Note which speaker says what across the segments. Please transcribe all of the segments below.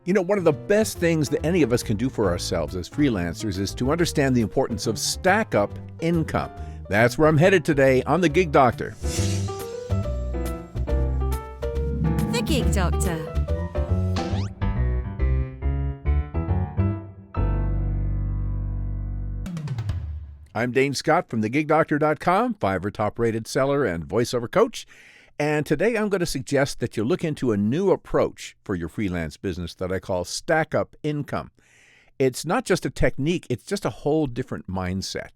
Speaker 1: You know, one of the best things that any of us can do for ourselves as freelancers is to understand the importance of stack-up income. That's where I'm headed today on The Gig Doctor.
Speaker 2: The Gig Doctor.
Speaker 1: I'm Dane Scott from thegigdoctor.com, Fiverr top-rated seller and voiceover coach. And today I'm going to suggest that you look into a new approach for your freelance business that I call stack-up income. It's not just a technique, it's just a whole different mindset.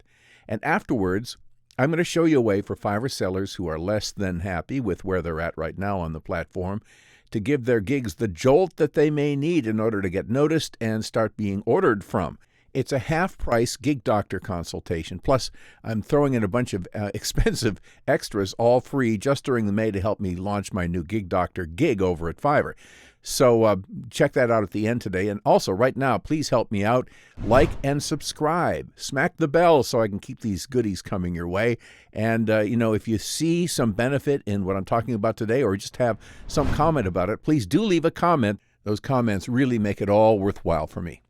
Speaker 1: And afterwards, I'm going to show you a way for Fiverr sellers who are less than happy with where they're at right now on the platform to give their gigs the jolt that they may need in order to get noticed and start being ordered from. It's a half-price Gig Doctor consultation. Plus, I'm throwing in a bunch of expensive extras, all free, just during the May to help me launch my new Gig Doctor gig over at Fiverr. So check that out at the end today. And also, right now, please help me out. Like and subscribe. Smack the bell so I can keep these goodies coming your way. And, if you see some benefit in what I'm talking about today or just have some comment about it, please do leave a comment. Those comments really make it all worthwhile for me.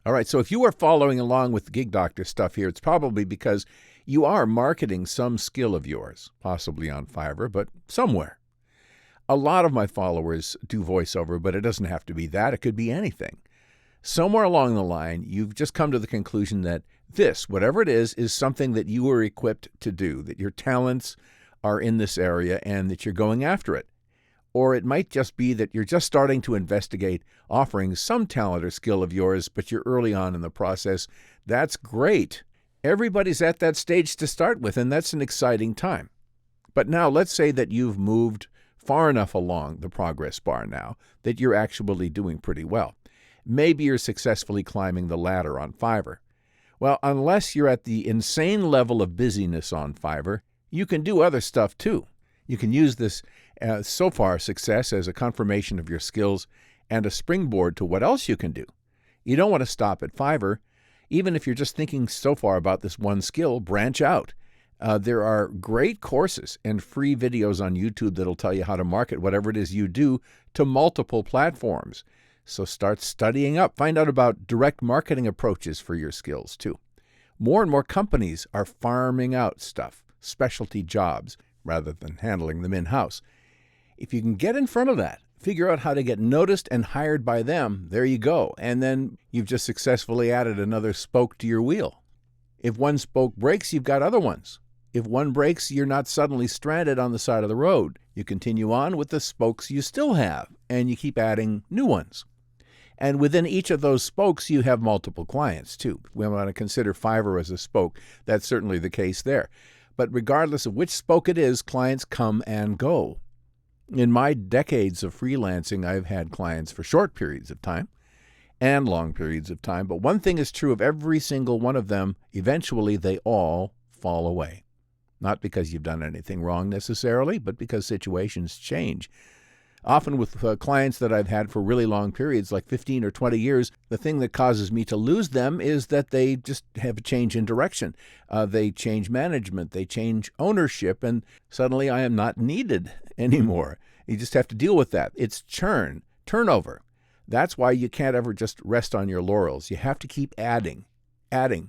Speaker 1: All right, so if you are following along with the Gig Doctor stuff here, it's probably because you are marketing some skill of yours, possibly on Fiverr, but somewhere. A lot of my followers do voiceover, but it doesn't have to be that. It could be anything. Somewhere along the line, you've just come to the conclusion that this, whatever it is something that you are equipped to do, that your talents are in this area and that you're going after it. Or it might just be that you're just starting to investigate offering some talent or skill of yours, but you're early on in the process. That's great. Everybody's at that stage to start with, and that's an exciting time. But now let's say that you've moved far enough along the progress bar now that you're actually doing pretty well. Maybe you're successfully climbing the ladder on Fiverr. Well, unless you're at the insane level of busyness on Fiverr, you can do other stuff too. You can use this so far success as a confirmation of your skills and a springboard to what else you can do. You don't want to stop at Fiverr. Even if you're just thinking so far about this one skill, branch out. There are great courses and free videos on YouTube that'll tell you how to market whatever it is you do to multiple platforms. So start studying up. Find out about direct marketing approaches for your skills too. More and more companies are farming out stuff, specialty jobs, rather than handling them in-house. If you can get in front of that, figure out how to get noticed and hired by them, there you go. And then you've just successfully added another spoke to your wheel. If one spoke breaks, you've got other ones. If one breaks, you're not suddenly stranded on the side of the road. You continue on with the spokes you still have, and you keep adding new ones. And within each of those spokes, you have multiple clients too. We want to consider Fiverr as a spoke. That's certainly the case there. But regardless of which spoke it is, clients come and go. In my decades of freelancing, I've had clients for short periods of time and long periods of time. But one thing is true of every single one of them, eventually they all fall away. Not because you've done anything wrong necessarily, but because situations change. Often with clients that I've had for really long periods, like 15 or 20 years, the thing that causes me to lose them is that they just have a change in direction. They change management, they change ownership, and suddenly I am not needed anymore. You just have to deal with that. It's turnover. That's why you can't ever just rest on your laurels. You have to keep adding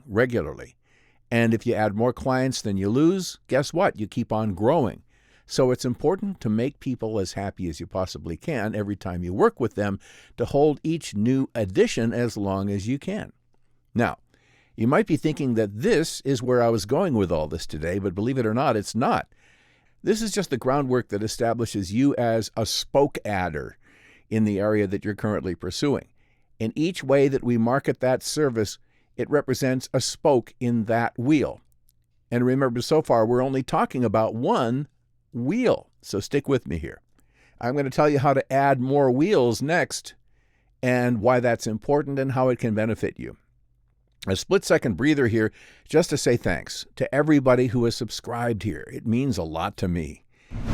Speaker 1: regularly. And if you add more clients than you lose, guess what? You keep on growing. So it's important to make people as happy as you possibly can every time you work with them, to hold each new addition as long as you can. Now, you might be thinking that this is where I was going with all this today, but believe it or not, it's not. This is just the groundwork that establishes you as a spoke adder in the area that you're currently pursuing. In each way that we market that service, it represents a spoke in that wheel. And remember, so far, we're only talking about one wheel. So stick with me here. I'm going to tell you how to add more wheels next and why that's important and how it can benefit you. A split-second breather here just to say thanks to everybody who has subscribed here. It means a lot to me.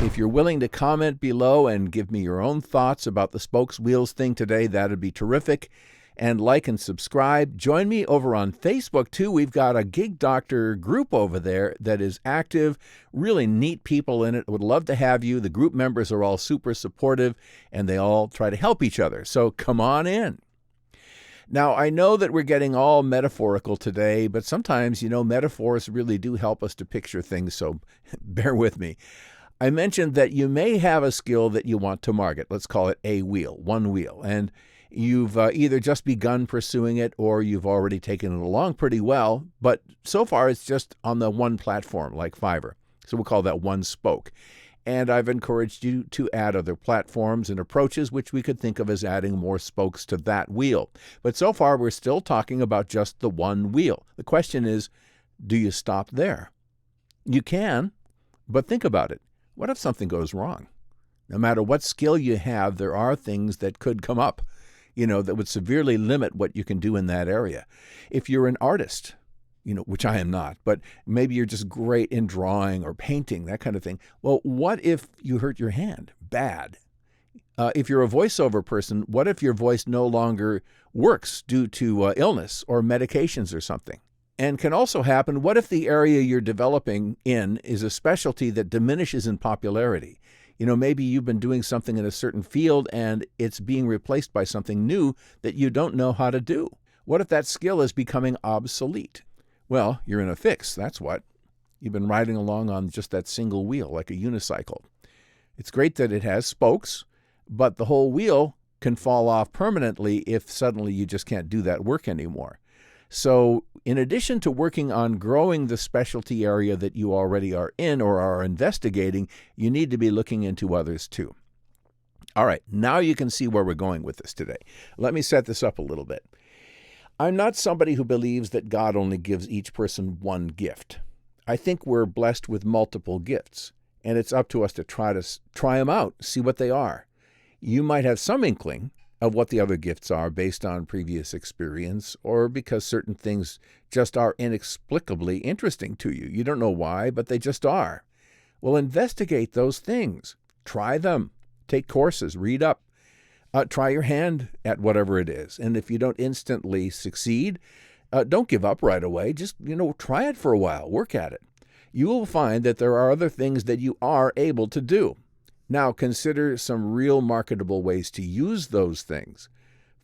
Speaker 1: If you're willing to comment below and give me your own thoughts about the spokes wheels thing today, that'd be terrific. and like and subscribe. Join me over on Facebook, too. We've got a Gig Doctor group over there that is active, really neat people in it. Would love to have you. The group members are all super supportive, and they all try to help each other. So come on in. Now, I know that we're getting all metaphorical today, but sometimes, metaphors really do help us to picture things, so bear with me. I mentioned that you may have a skill that you want to market. Let's call it a wheel, one wheel. And you've either just begun pursuing it or you've already taken it along pretty well, but so far it's just on the one platform like Fiverr. So we'll call that one spoke. And I've encouraged you to add other platforms and approaches, which we could think of as adding more spokes to that wheel. But so far, we're still talking about just the one wheel. The question is, do you stop there? You can, but think about it. What if something goes wrong? No matter what skill you have, there are things that could come up, that would severely limit what you can do in that area. If you're an artist, which I am not, but maybe you're just great in drawing or painting, that kind of thing. Well, what if you hurt your hand? Bad. If you're a voiceover person, what if your voice no longer works due to illness or medications or something? And can also happen, what if the area you're developing in is a specialty that diminishes in popularity? Maybe you've been doing something in a certain field and it's being replaced by something new that you don't know how to do. What if that skill is becoming obsolete? Well, you're in a fix, that's what. You've been riding along on just that single wheel, like a unicycle. It's great that it has spokes, but the whole wheel can fall off permanently if suddenly you just can't do that work anymore. So in addition to working on growing the specialty area that you already are in or are investigating, you need to be looking into others too. All right, now you can see where we're going with this today. Let me set this up a little bit. I'm not somebody who believes that God only gives each person one gift. I think we're blessed with multiple gifts, and it's up to us to try them out, see what they are. You might have some inkling of what the other gifts are based on previous experience or because certain things just are inexplicably interesting to you. You don't know why, but they just are. Well, investigate those things. Try them. Take courses. Read up. Try your hand at whatever it is. And if you don't instantly succeed, don't give up right away. Just, try it for a while. Work at it. You will find that there are other things that you are able to do. Now, consider some real marketable ways to use those things.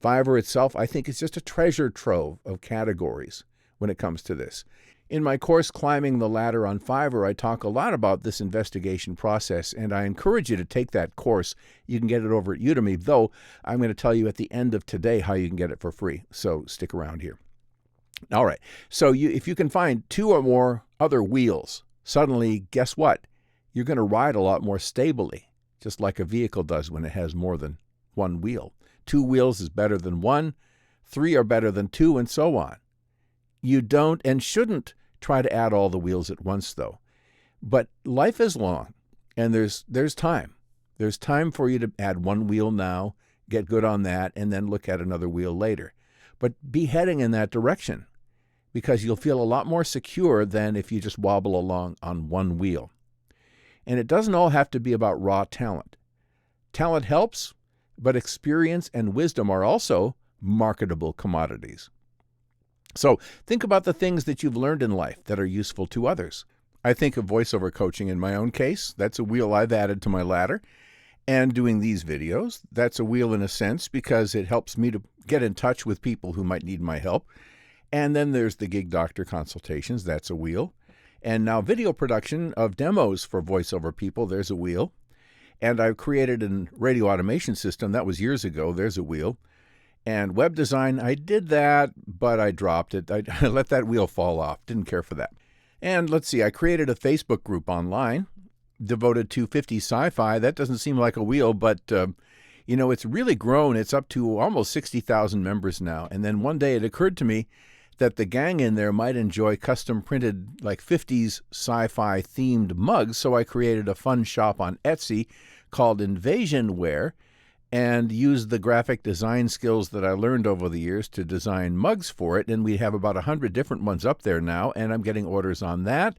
Speaker 1: Fiverr itself, I think, is just a treasure trove of categories when it comes to this. In my course, Climbing the Ladder on Fiverr, I talk a lot about this investigation process, and I encourage you to take that course. You can get it over at Udemy, though I'm going to tell you at the end of today how you can get it for free, so stick around here. All right, so if you can find two or more other wheels, suddenly, guess what? You're going to ride a lot more stably, just like a vehicle does when it has more than one wheel. 2 wheels is better than 1, 3 are better than 2, and so on. You don't and shouldn't try to add all the wheels at once, though. But life is long, and there's time. There's time for you to add 1 wheel now, get good on that, and then look at another wheel later. But be heading in that direction, because you'll feel a lot more secure than if you just wobble along on 1 wheel. And it doesn't all have to be about raw talent. Talent helps, but experience and wisdom are also marketable commodities. So think about the things that you've learned in life that are useful to others. I think of voiceover coaching in my own case. That's a wheel I've added to my ladder. And doing these videos, that's a wheel in a sense because it helps me to get in touch with people who might need my help. And then there's the Gig Doctor consultations. That's a wheel. And now video production of demos for voiceover people. There's a wheel. And I've created a radio automation system. That was years ago. There's a wheel. And web design, I did that, but I dropped it. I let that wheel fall off. Didn't care for that. And let's see, I created a Facebook group online devoted to 50 sci-fi. That doesn't seem like a wheel, but, it's really grown. It's up to almost 60,000 members now. And then one day it occurred to me that the gang in there might enjoy custom printed, like 50s sci-fi themed mugs. So I created a fun shop on Etsy called Invasionware, and used the graphic design skills that I learned over the years to design mugs for it. And we have about 100 different ones up there now, and I'm getting orders on that.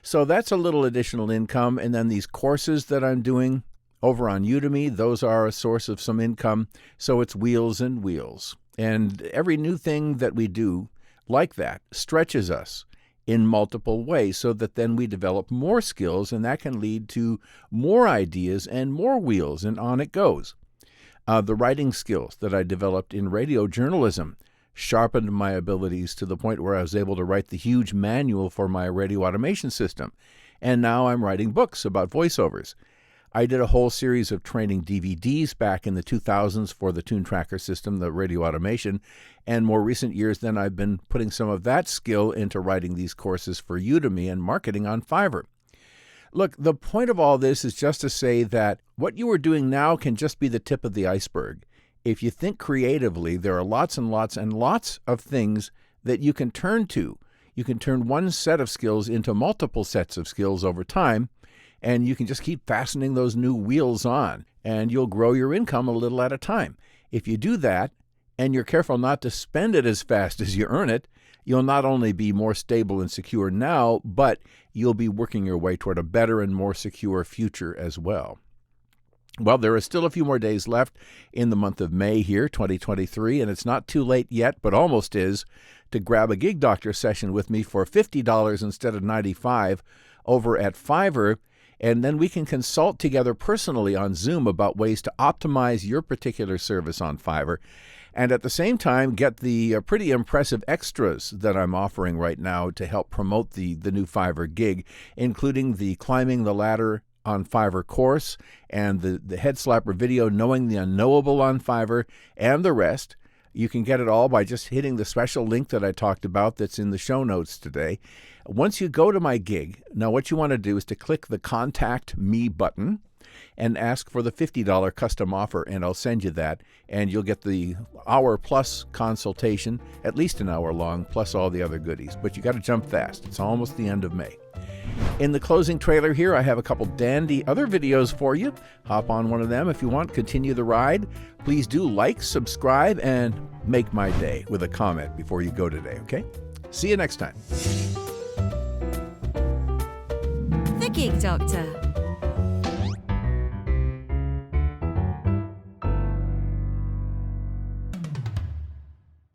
Speaker 1: So that's a little additional income. And then these courses that I'm doing over on Udemy, those are a source of some income. So it's wheels and wheels. And every new thing that we do like that stretches us in multiple ways so that then we develop more skills, and that can lead to more ideas and more wheels, and on it goes. The writing skills that I developed in radio journalism sharpened my abilities to the point where I was able to write the huge manual for my radio automation system. And now I'm writing books about voiceovers. I did a whole series of training DVDs back in the 2000s for the Tune Tracker system, the radio automation, and more recent years then I've been putting some of that skill into writing these courses for Udemy and marketing on Fiverr. Look, the point of all this is just to say that what you are doing now can just be the tip of the iceberg. If you think creatively, there are lots and lots and lots of things that you can turn to. You can turn one set of skills into multiple sets of skills over time, and you can just keep fastening those new wheels on, and you'll grow your income a little at a time. If you do that, and you're careful not to spend it as fast as you earn it, you'll not only be more stable and secure now, but you'll be working your way toward a better and more secure future as well. Well, there are still a few more days left in the month of May here, 2023, and it's not too late yet, but almost is, to grab a Gig Doctor session with me for $50 instead of $95 over at Fiverr, and then we can consult together personally on Zoom about ways to optimize your particular service on Fiverr, and at the same time get the pretty impressive extras that I'm offering right now to help promote the new Fiverr gig, including the Climbing the Ladder on Fiverr course and the Head Slapper video, Knowing the Unknowable on Fiverr, and the rest. You can get it all by just hitting the special link that I talked about that's in the show notes today. Once you go to my gig, now what you want to do is to click the Contact Me button and ask for the $50 custom offer, and I'll send you that, and you'll get the hour-plus consultation, at least an hour long, plus all the other goodies. But you got to jump fast. It's almost the end of May. In the closing trailer here, I have a couple dandy other videos for you. Hop on one of them if you want. Continue the ride. Please do like, subscribe, and make my day with a comment before you go today, okay? See you next time.
Speaker 2: The Gig Doctor.